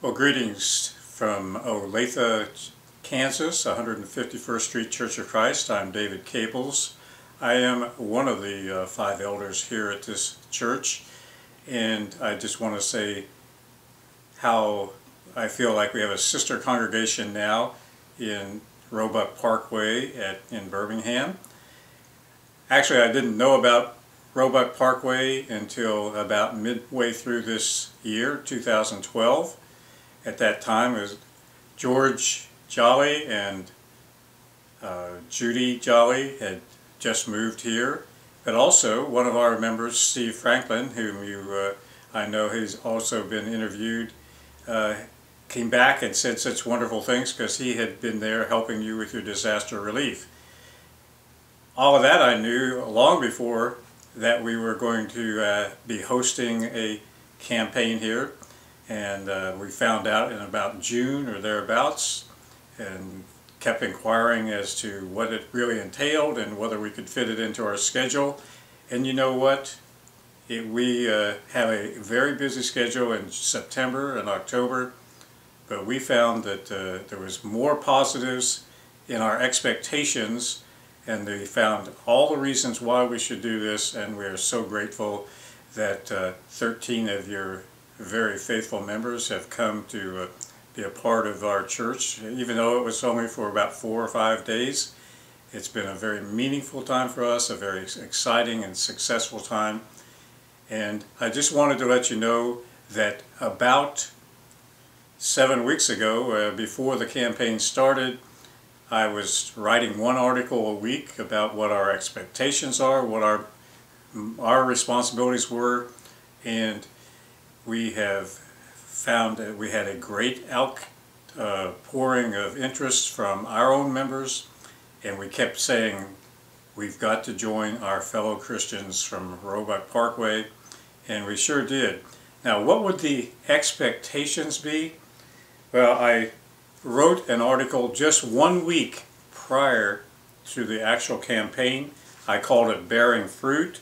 Well, greetings from Olathe, Kansas, 151st Street Church of Christ. I'm David Caples. I am one of the 5 elders here at this church, and I just want to say how I feel like we have a sister congregation now in Roebuck Parkway in Birmingham. Actually, I didn't know about Roebuck Parkway until about midway through this year, 2012. At that time, it was George Jolly and Judy Jolly had just moved here, but also one of our members, Steve Franklin, whom I know has also been interviewed, came back and said such wonderful things because he had been there helping you with your disaster relief. All of that I knew long before that we were going to be hosting a campaign here. And we found out in about June or thereabouts and kept inquiring as to what it really entailed and whether we could fit it into our schedule. And you know what? We have a very busy schedule in September and October, but we found that there was more positives in our expectations, and they found all the reasons why we should do this, and we are so grateful that 13 of your very faithful members have come to be a part of our church. Even though it was only for about 4 or 5 days, it's been a very meaningful time for us, a very exciting and successful time. And I just wanted to let you know that about 7 weeks ago, before the campaign started, I was writing 1 article a week about what our expectations are, what our responsibilities were, and we have found that we had a great outpouring of interest from our own members, and we kept saying we've got to join our fellow Christians from Roebuck Parkway, and we sure did. Now, what would the expectations be? Well, I wrote an article just 1 week prior to the actual campaign. I called it Bearing Fruit.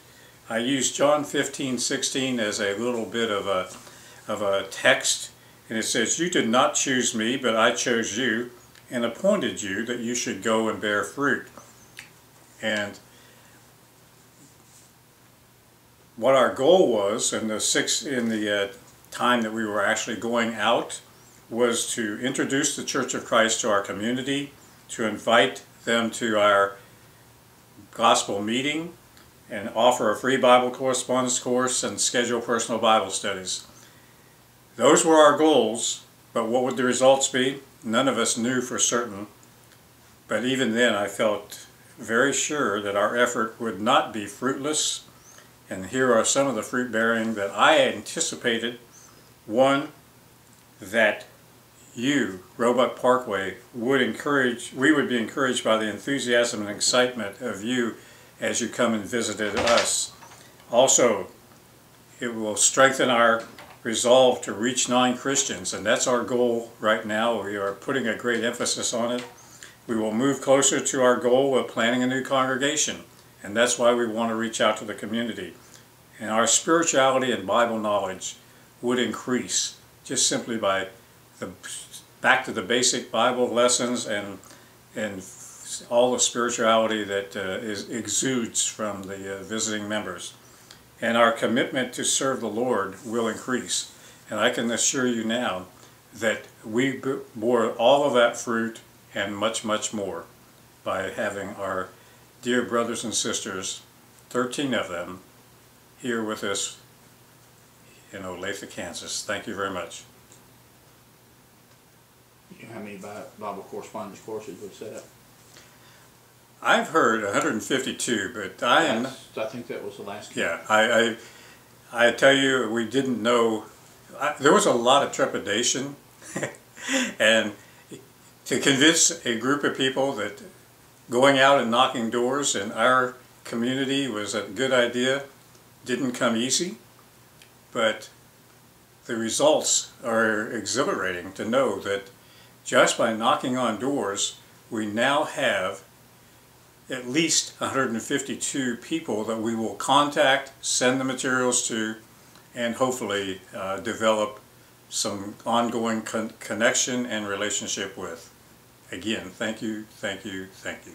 I used John 15:16 as a little bit of a text, and it says, "You did not choose me, but I chose you and appointed you that you should go and bear fruit." And what our goal was in the time that we were actually going out was to introduce the Church of Christ to our community, to invite them to our gospel meeting, and offer a free Bible correspondence course and schedule personal Bible studies. Those were our goals, but what would the results be? None of us knew for certain. But even then I felt very sure that our effort would not be fruitless. And here are some of the fruit bearing that I anticipated. One, that you, Roebuck Parkway, we would be encouraged by the enthusiasm and excitement of you as you come and visited us. Also, it will strengthen our resolve to reach non-Christians, and that's our goal right now. We are putting a great emphasis on it. We will move closer to our goal of planning a new congregation, and that's why we want to reach out to the community. And our spirituality and Bible knowledge would increase just simply by back to the basic Bible lessons and all the spirituality that exudes from the visiting members. And our commitment to serve the Lord will increase. And I can assure you now that we bore all of that fruit and much, much more by having our dear brothers and sisters, 13 of them, here with us in Olathe, Kansas. Thank you very much. You know how many Bible correspondence courses we've set up? I've heard 152, but I think that was the last one. Yeah, I tell you, we didn't know. There was a lot of trepidation, and to convince a group of people that going out and knocking doors in our community was a good idea didn't come easy, but the results are exhilarating to know that just by knocking on doors, we now have at least 152 people that we will contact, send the materials to, and hopefully develop some ongoing connection and relationship with. Again, thank you, thank you, thank you.